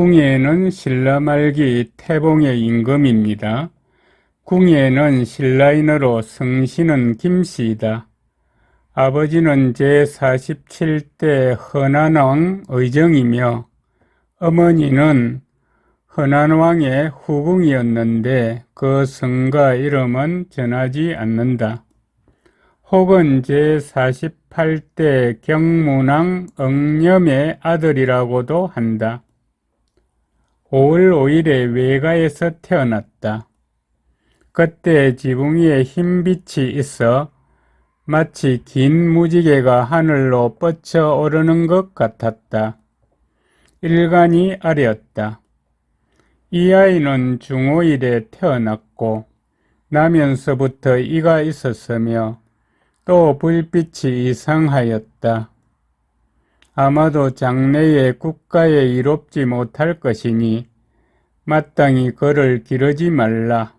궁예는 신라 말기 태봉의 임금입니다. 궁예는 신라인으로 성씨는 김씨이다. 아버지는 제47대 허난왕 의정이며 어머니는 허난왕의 후궁이었는데 그 성과 이름은 전하지 않는다. 혹은 제48대 경문왕 응념의 아들이라고도 한다. 5월 5일에 외가에서 태어났다. 그때 지붕 위에 흰빛이 있어 마치 긴 무지개가 하늘로 뻗쳐 오르는 것 같았다. 일간이 아렸다. 이 아이는 중5일에 태어났고 나면서부터 이가 있었으며 또 불빛이 이상하였다. 아마도 장래에 국가에 이롭지 못할 것이니 마땅히 그를 기르지 말라.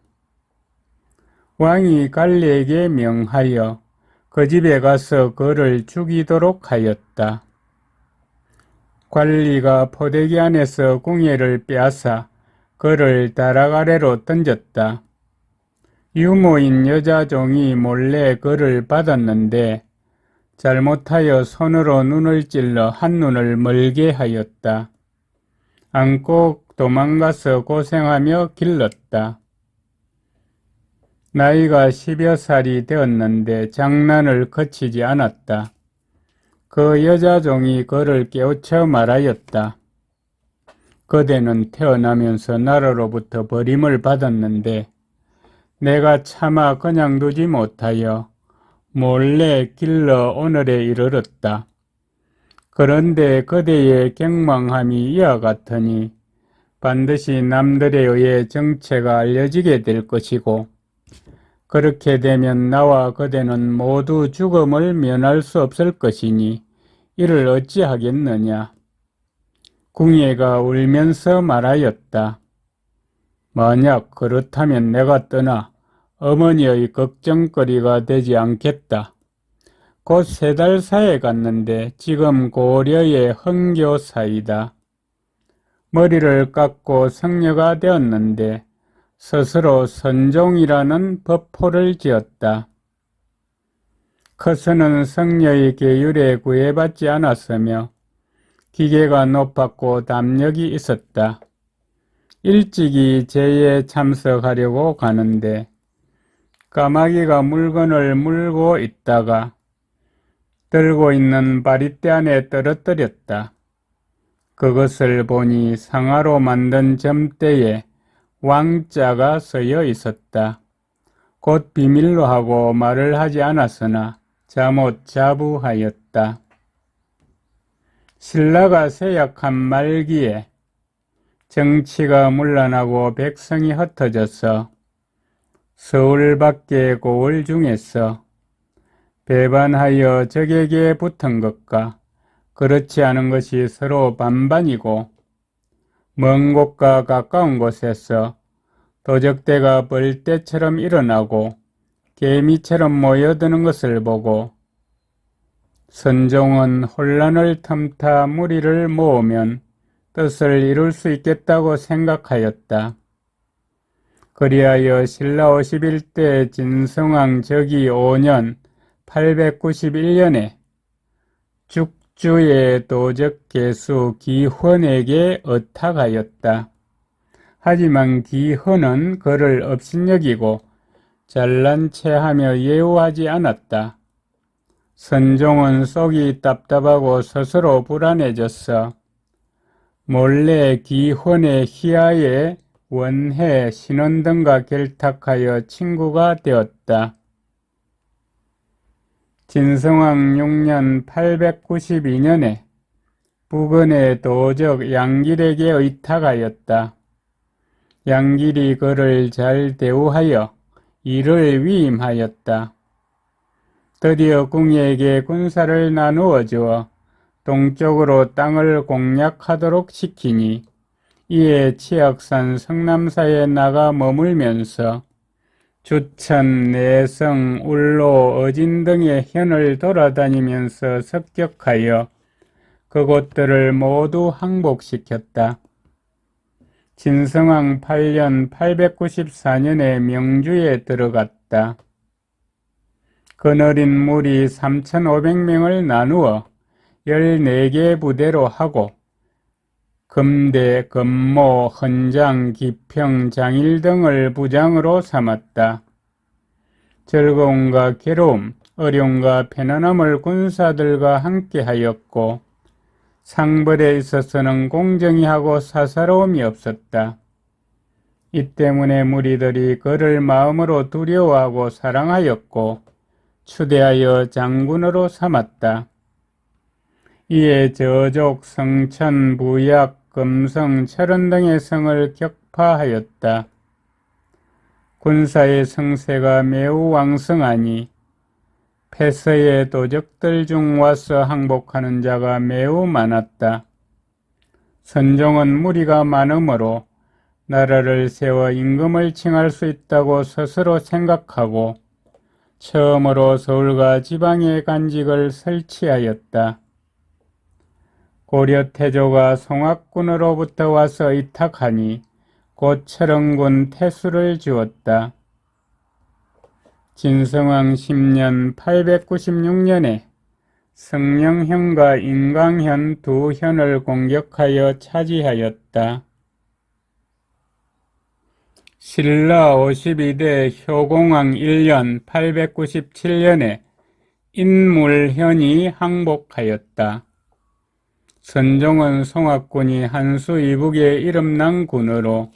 왕이 관리에게 명하여 그 집에 가서 그를 죽이도록 하였다. 관리가 포대기 안에서 궁예를 빼앗아 그를 다락 아래로 던졌다. 유모인 여자 종이 몰래 그를 받았는데 잘못하여 손으로 눈을 찔러 한눈을 멀게 하였다. 안고 도망가서 고생하며 길렀다. 나이가 10여 살이 되었는데 장난을 그치지 않았다. 그 여자 종이 그를 깨우쳐 말하였다. 그대는 태어나면서 나라로부터 버림을 받았는데 내가 차마 그냥 두지 못하여 몰래 길러 오늘에 이르렀다. 그런데 그대의 경망함이 이와 같으니 반드시 남들에 의해 정체가 알려지게 될 것이고 그렇게 되면 나와 그대는 모두 죽음을 면할 수 없을 것이니 이를 어찌하겠느냐. 궁예가 울면서 말하였다. 만약 그렇다면 내가 떠나 어머니의 걱정거리가 되지 않겠다. 곧 3달 사이에 갔는데 지금 고려의 흥교사이다. 머리를 깎고 성녀가 되었는데 스스로 선종이라는 법포를 지었다. 커서는 성녀의 계율에 구애받지 않았으며 기계가 높았고 담력이 있었다. 일찍이 제에 참석하려고 가는데 까마귀가 물건을 물고 있다가 들고 있는 바리떼 안에 떨어뜨렸다. 그것을 보니 상아로 만든 점대에 왕자가 서여 있었다. 곧 비밀로 하고 말을 하지 않았으나 잠옷 자부하였다. 신라가 쇠약한 말기에 정치가 문란하고 백성이 흩어져서 서울 밖의 고을 중에서 배반하여 적에게 붙은 것과 그렇지 않은 것이 서로 반반이고 먼 곳과 가까운 곳에서 도적대가 벌떼처럼 일어나고 개미처럼 모여드는 것을 보고 선종은 혼란을 틈타 무리를 모으면 뜻을 이룰 수 있겠다고 생각하였다. 그리하여 신라 51대 진성왕 즉위 5년 891년에 죽주의 도적 개수 기헌에게 의탁하였다. 하지만 기헌은 그를 업신여기고 잘난 체하며 예우하지 않았다. 선종은 속이 답답하고 스스로 불안해졌어 몰래 기헌의 희하에 원해 신원 등과 결탁하여 친구가 되었다. 진성왕 6년 892년에 부근의 도적 양길에게 의탁하였다. 양길이 그를 잘 대우하여 이를 위임하였다. 드디어 궁예에게 군사를 나누어 주어 동쪽으로 땅을 공략하도록 시키니 이에 치악산 성남사에 나가 머물면서 주천, 내성, 울로, 어진 등의 현을 돌아다니면서 습격하여 그곳들을 모두 항복시켰다. 진성왕 8년 894년에 명주에 들어갔다. 거느린 무리 3,500명을 나누어 14개 부대로 하고 금대, 금모, 헌장, 기평, 장일 등을 부장으로 삼았다. 즐거움과 괴로움, 어려움과 편안함을 군사들과 함께 하였고 상벌에 있어서는 공정히 하고 사사로움이 없었다. 이 때문에 무리들이 그를 마음으로 두려워하고 사랑하였고 추대하여 장군으로 삼았다. 이에 저족, 성천, 부약, 금성, 철원 등의 성을 격파하였다. 군사의 성세가 매우 왕성하니 패서의 도적들 중 와서 항복하는 자가 매우 많았다. 선종은 무리가 많으므로 나라를 세워 임금을 칭할 수 있다고 스스로 생각하고 처음으로 서울과 지방의 관직을 설치하였다. 고려 태조가 송악군으로부터 와서 이탁하니 곧 철원군 태수를 주었다. 진성왕 10년 896년에 성령현과 인광현 두 현을 공격하여 차지하였다. 신라 52대 효공왕 1년 897년에 인물현이 항복하였다. 선종은 송악군이 한수 이북의 이름난 군으로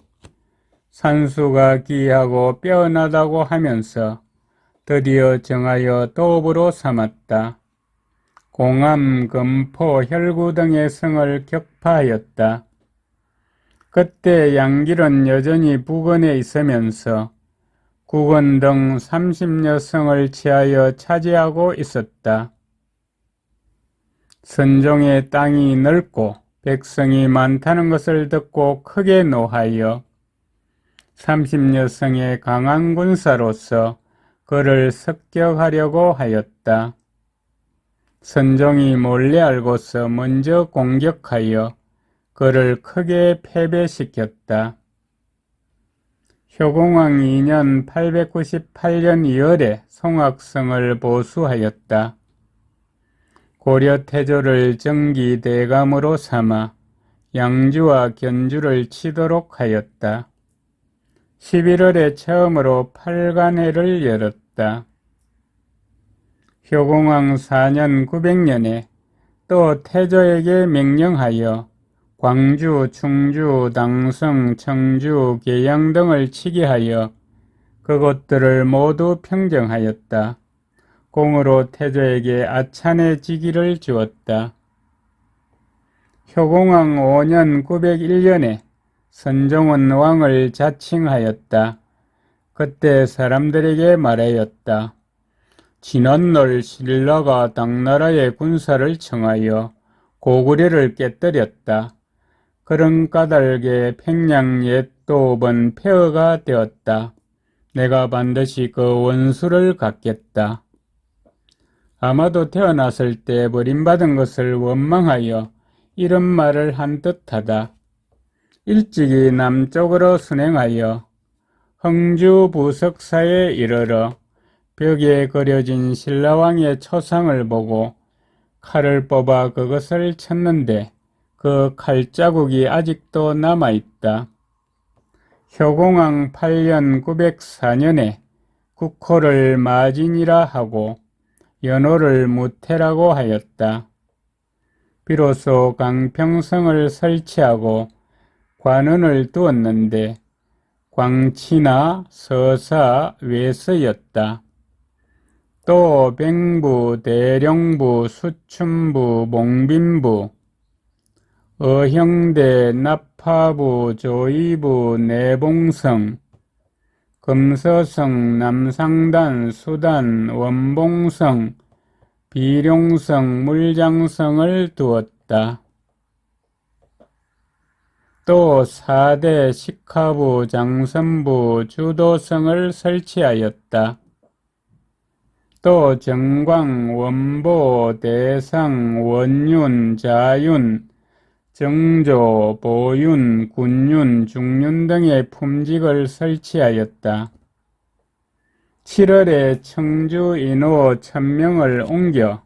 산수가 기이하고 빼어나다고 하면서 드디어 정하여 도읍으로 삼았다. 공암, 금포, 혈구 등의 성을 격파하였다. 그때 양길은 여전히 북원에 있으면서 국원 등 30여 성을 취하여 차지하고 있었다. 선종의 땅이 넓고 백성이 많다는 것을 듣고 크게 노하여 30여 성의 강한 군사로서 그를 습격하려고 하였다. 선종이 몰래 알고서 먼저 공격하여 그를 크게 패배시켰다. 효공왕 2년 898년 2월에 송악성을 보수하였다. 고려 태조를 정기 대감으로 삼아 양주와 견주를 치도록 하였다. 11월에 처음으로 팔관회를 열었다. 효공왕 4년 900년에 또 태조에게 명령하여 광주, 충주, 당성, 청주, 계양 등을 치게 하여 그곳들을 모두 평정하였다. 공으로 태조에게 아찬의 직위를 주었다. 효공왕 5년 901년에 선종은 왕을 자칭하였다. 그때 사람들에게 말하였다. 지난날 신라가 당나라의 군사를 청하여 고구려를 깨뜨렸다. 그런 까닭에 평양 옛 도읍은 폐허가 되었다. 내가 반드시 그 원수를 갚겠다. 아마도 태어났을 때 버림받은 것을 원망하여 이런 말을 한 듯하다. 일찍이 남쪽으로 순행하여 흥주 부석사에 이르러 벽에 그려진 신라왕의 초상을 보고 칼을 뽑아 그것을 쳤는데 그 칼자국이 아직도 남아있다. 효공왕 8년 904년에 국호를 마진이라 하고 연호를 무태라고 하였다. 비로소 강평성을 설치하고 관원을 두었는데 광치나 서사, 외서였다. 또 백부, 대령부, 수춘부, 몽빈부, 어형대, 나파부, 조이부, 내봉성, 금서성, 남상단, 수단, 원봉성, 비룡성, 물장성을 두었다. 또 4대 식하부, 장선부, 주도성을 설치하였다. 또 정광, 원보, 대상, 원윤, 자윤, 정조, 보윤, 군윤, 중윤 등의 품직을 설치하였다. 7월에 청주 인호 1000명을 옮겨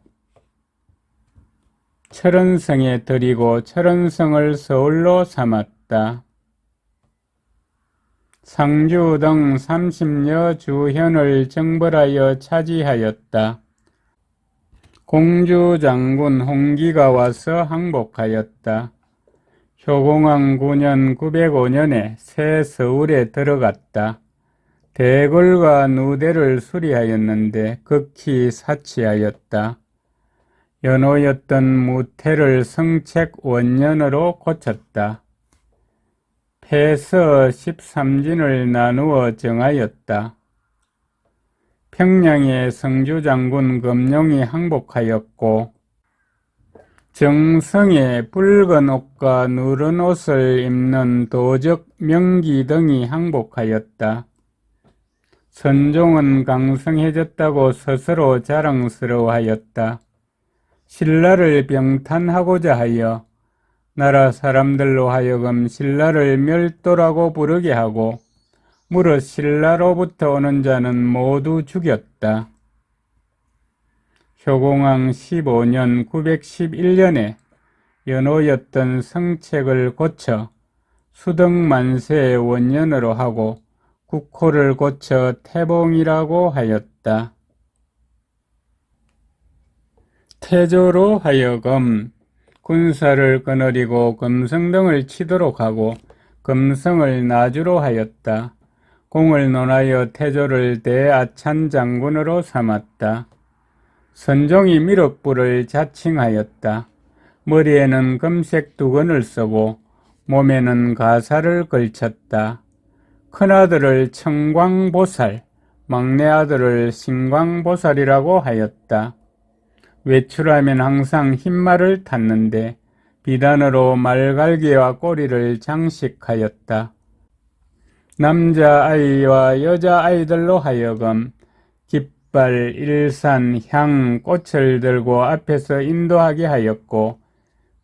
철원성에 들이고 철원성을 서울로 삼았다. 상주 등 30여 주현을 정벌하여 차지하였다. 공주 장군 홍기가 와서 항복하였다. 효공왕 9년 905년에 새 서울에 들어갔다. 대궐과 누대를 수리하였는데 극히 사치하였다. 연호였던 무태를 성책 원년으로 고쳤다. 폐서 13진을 나누어 정하였다. 평양의 성주장군 검룡이 항복하였고 정성에 붉은 옷과 누런 옷을 입는 도적 명기 등이 항복하였다. 선종은 강성해졌다고 스스로 자랑스러워하였다. 신라를 병탄하고자 하여 나라 사람들로 하여금 신라를 멸도라고 부르게 하고 무릇 신라로부터 오는 자는 모두 죽였다. 효공왕 15년 911년에 연호였던 성책을 고쳐 수덕만세 원년으로 하고 국호를 고쳐 태봉이라고 하였다. 태조로 하여금 군사를 거느리고 금성 등을 치도록 하고 금성을 나주로 하였다. 공을 논하여 태조를 대아찬 장군으로 삼았다. 선종이 미륵불을 자칭하였다. 머리에는 금색 두건을 쓰고 몸에는 가사를 걸쳤다. 큰아들을 청광보살, 막내 아들을 신광보살이라고 하였다. 외출하면 항상 흰말을 탔는데 비단으로 말갈기와 꼬리를 장식하였다. 남자아이와 여자아이들로 하여금 깃발, 일산, 향, 꽃을 들고 앞에서 인도하게 하였고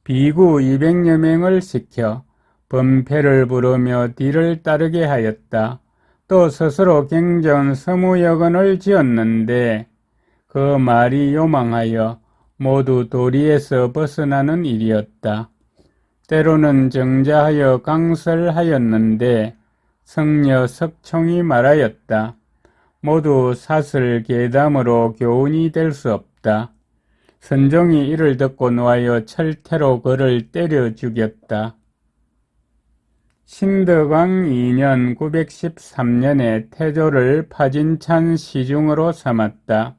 비구 200여 명을 시켜 범패를 부르며 뒤를 따르게 하였다. 또 스스로 경전 서무여건을 지었는데 그 말이 요망하여 모두 도리에서 벗어나는 일이었다. 때로는 정자하여 강설하였는데 성녀 석총이 말하였다. 모두 사슬 계담으로 교훈이 될 수 없다. 선종이 이를 듣고 놓아여 철퇴로 그를 때려 죽였다. 신덕왕 2년 913년에 태조를 파진찬 시중으로 삼았다.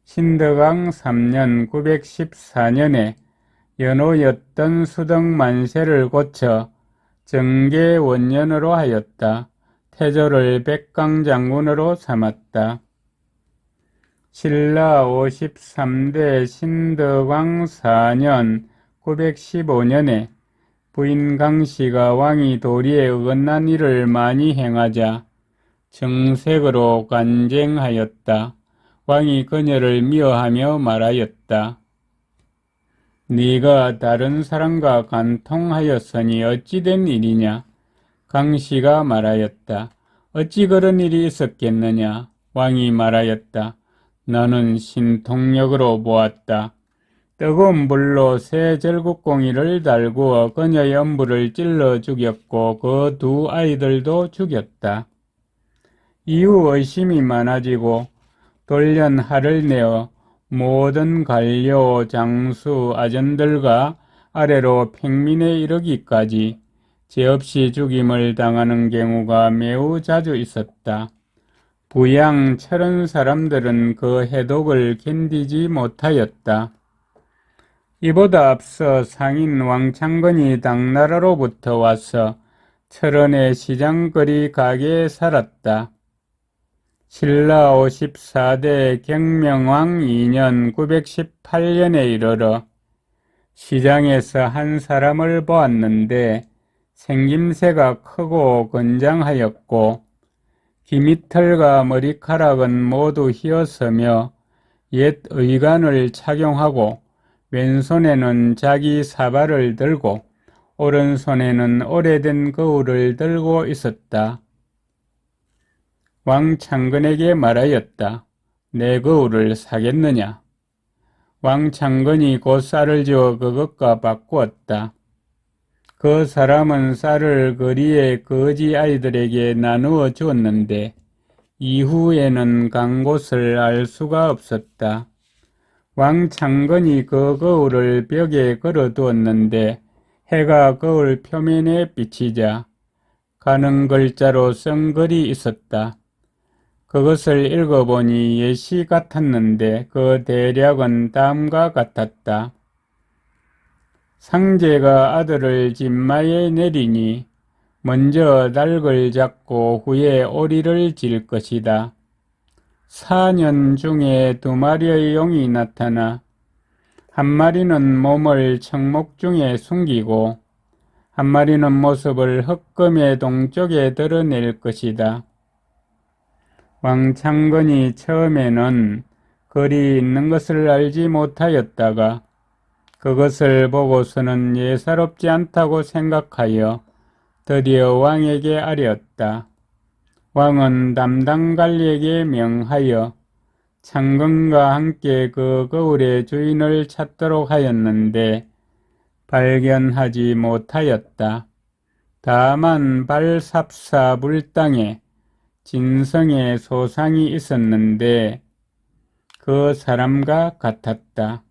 신덕왕 3년 914년에 연호였던 수덕만세를 고쳐 정계원년으로 하였다. 태조를 백강장군으로 삼았다. 신라 53대 신덕왕 4년 915년에 부인 강씨가 왕이 도리에 어긋난 일을 많이 행하자 정색으로 간쟁하였다. 왕이 그녀를 미워하며 말하였다. 네가 다른 사람과 간통하였으니 어찌 된 일이냐? 강씨가 말하였다. 어찌 그런 일이 있었겠느냐? 왕이 말하였다. 나는 신통력으로 보았다. 뜨거운 불로 새 절국공이를 달구어 그녀의 엄부를 찔러 죽였고 그 두 아이들도 죽였다. 이후 의심이 많아지고 돌연 할을 내어 모든 관료, 장수, 아전들과 아래로 평민에 이르기까지 죄 없이 죽임을 당하는 경우가 매우 자주 있었다. 부양 철원 사람들은 그 해독을 견디지 못하였다. 이보다 앞서 상인 왕창건이 당나라로부터 와서 철원의 시장거리 가게에 살았다. 신라 54대 경명왕 2년 918년에 이르러 시장에서 한 사람을 보았는데 생김새가 크고 건장하였고 귀밑털과 머리카락은 모두 휘었으며 옛 의관을 착용하고 왼손에는 자기 사발을 들고 오른손에는 오래된 거울을 들고 있었다. 왕 창건에게 말하였다. 내 거울을 사겠느냐? 왕 창건이 곧 쌀을 지어 그것과 바꾸었다. 그 사람은 쌀을 거리의 거지 아이들에게 나누어 주었는데 이후에는 간 곳을 알 수가 없었다. 왕 창건이 그 거울을 벽에 걸어두었는데 해가 거울 표면에 비치자 가는 글자로 쓴 글이 있었다. 그것을 읽어보니 예시 같았는데 그 대략은 다음과 같았다. 상제가 아들을 진마에 내리니 먼저 닭을 잡고 후에 오리를 질 것이다. 4년 중에 2마리의 용이 나타나 한 마리는 몸을 청목 중에 숨기고 한 마리는 모습을 흑금의 동쪽에 드러낼 것이다. 왕 창건이 처음에는 글이 있는 것을 알지 못하였다가 그것을 보고서는 예사롭지 않다고 생각하여 드디어 왕에게 아뢰었다. 왕은 담당 관리에게 명하여 창건과 함께 그 거울의 주인을 찾도록 하였는데 발견하지 못하였다. 다만 발삽사 물당에 진성의 소상이 있었는데 그 사람과 같았다.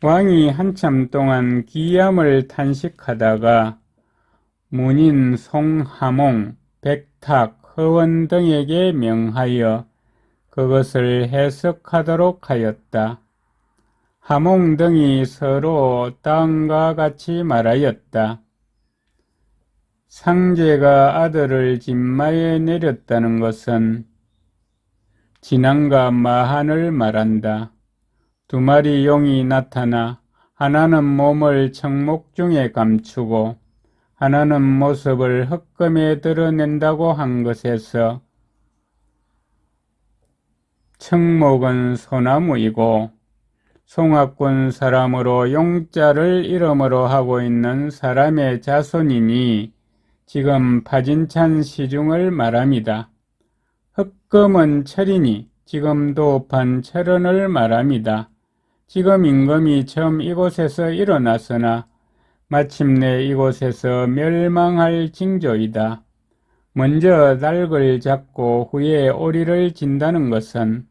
왕이 한참 동안 기암을 탄식하다가 문인 송하몽, 백탁, 허원 등에게 명하여 그것을 해석하도록 하였다. 하몽 등이 서로 다음과 같이 말하였다. 상제가 아들을 진마에 내렸다는 것은 진앙과 마한을 말한다. 2마리 용이 나타나 하나는 몸을 청목 중에 감추고 하나는 모습을 흑금에 드러낸다고 한 것에서 청목은 소나무이고 송악군 사람으로 용자를 이름으로 하고 있는 사람의 자손이니 지금 파진찬 시중을 말합니다. 흑금은 철이니 지금 도판 철원을 말합니다. 지금 임금이 처음 이곳에서 일어났으나 마침내 이곳에서 멸망할 징조이다. 먼저 닭을 잡고 후에 오리를 진다는 것은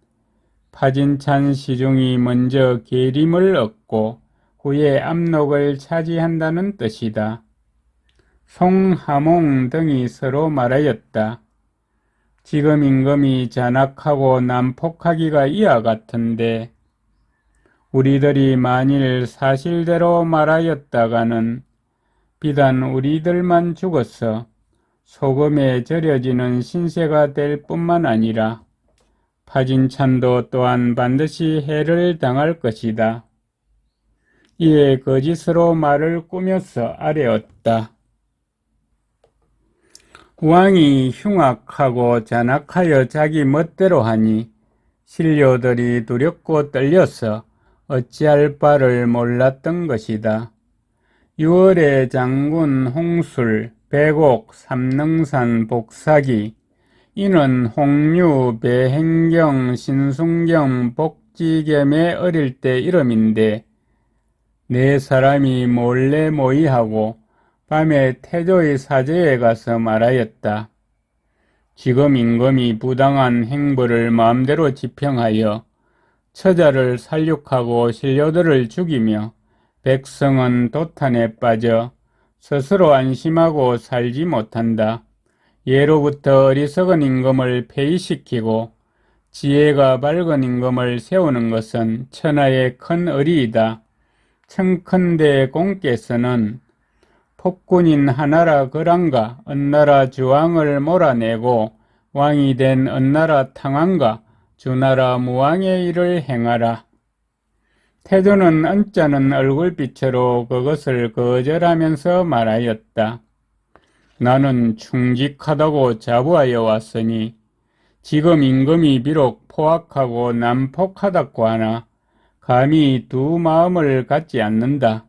파진찬 시중이 먼저 계림을 얻고 후에 압록을 차지한다는 뜻이다. 송하몽 등이 서로 말하였다. 지금 임금이 잔악하고 난폭하기가 이와 같은데 우리들이 만일 사실대로 말하였다가는 비단 우리들만 죽어서 소금에 절여지는 신세가 될 뿐만 아니라 파진찬도 또한 반드시 해를 당할 것이다. 이에 거짓으로 말을 꾸며서 아뢰었다. 왕이 흉악하고 잔악하여 자기 멋대로 하니 신료들이 두렵고 떨려서 어찌할 바를 몰랐던 것이다. 6월에 장군 홍술, 백옥, 삼능산, 복사기, 이는 홍류, 배행경, 신순경, 복지겸의 어릴 때 이름인데 네 사람이 몰래 모의하고 밤에 태조의 사저에 가서 말하였다. 지금 임금이 부당한 행보를 마음대로 지평하여 처자를 살육하고 신료들을 죽이며 백성은 도탄에 빠져 스스로 안심하고 살지 못한다. 예로부터 어리석은 임금을 폐위시키고 지혜가 밝은 임금을 세우는 것은 천하의 큰 의리이다. 청컨대 공께서는 폭군인 하나라 거란과 은나라 주왕을 몰아내고 왕이 된 은나라 탕왕과 주나라 무왕의 일을 행하라. 태조는 언짢은 얼굴빛으로 그것을 거절하면서 말하였다. 나는 충직하다고 자부하여 왔으니 지금 임금이 비록 포악하고 난폭하다고 하나 감히 두 마음을 갖지 않는다.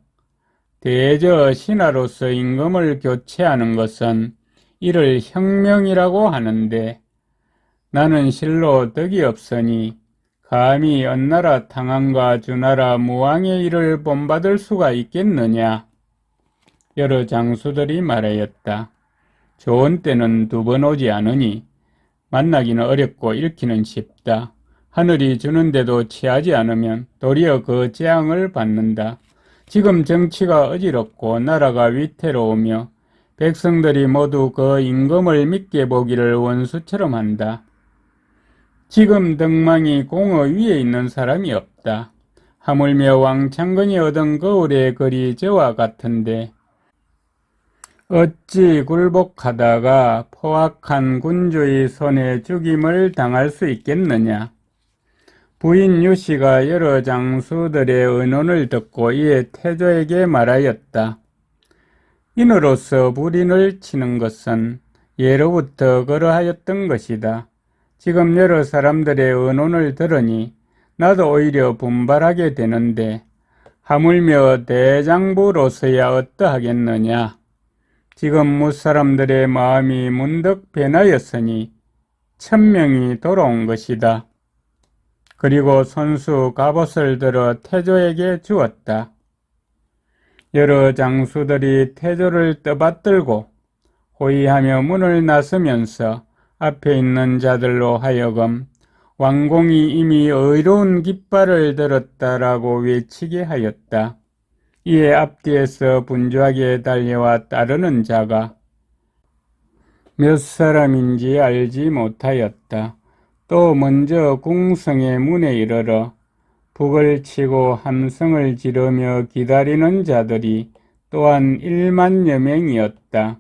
대저 신하로서 임금을 교체하는 것은 이를 혁명이라고 하는데 나는 실로 덕이 없으니 감히 언나라 탕왕과 주나라 무왕의 일을 본받을 수가 있겠느냐. 여러 장수들이 말하였다. 좋은 때는 두 번 오지 않으니 만나기는 어렵고 잃기는 쉽다. 하늘이 주는데도 취하지 않으면 도리어 그 재앙을 받는다. 지금 정치가 어지럽고 나라가 위태로우며 백성들이 모두 그 임금을 믿게 보기를 원수처럼 한다. 지금 덕망이 공어 위에 있는 사람이 없다. 하물며 왕창건이 얻은 거울의 글이 저와 같은데 어찌 굴복하다가 포악한 군주의 손에 죽임을 당할 수 있겠느냐. 부인 유씨가 여러 장수들의 의논을 듣고 이에 태조에게 말하였다. 인으로서 불인을 치는 것은 예로부터 그러하였던 것이다. 지금 여러 사람들의 의논을 들으니 나도 오히려 분발하게 되는데 하물며 대장부로서야 어떠하겠느냐. 지금 무사람들의 마음이 문득 변하였으니 천명이 돌아온 것이다. 그리고 손수 갑옷을 들어 태조에게 주었다. 여러 장수들이 태조를 떠받들고 호위하며 문을 나서면서 앞에 있는 자들로 하여금 왕공이 이미 의로운 깃발을 들었다라고 외치게 하였다. 이에 앞뒤에서 분주하게 달려와 따르는 자가 몇 사람인지 알지 못하였다. 또 먼저 궁성의 문에 이르러 북을 치고 함성을 지르며 기다리는 자들이 또한 1만여 명이었다.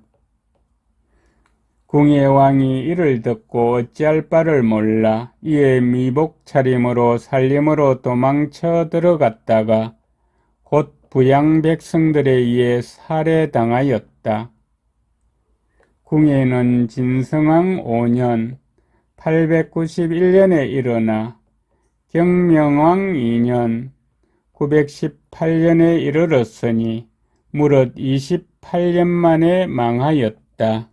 궁의 왕이 이를 듣고 어찌할 바를 몰라 이에 미복 차림으로 살림으로 도망쳐 들어갔다가 곧 부양 백성들에 의해 살해당하였다. 궁에는 진성왕 5년 891년에 일어나 경명왕 2년 918년에 이르렀으니 무릇 28년 만에 망하였다.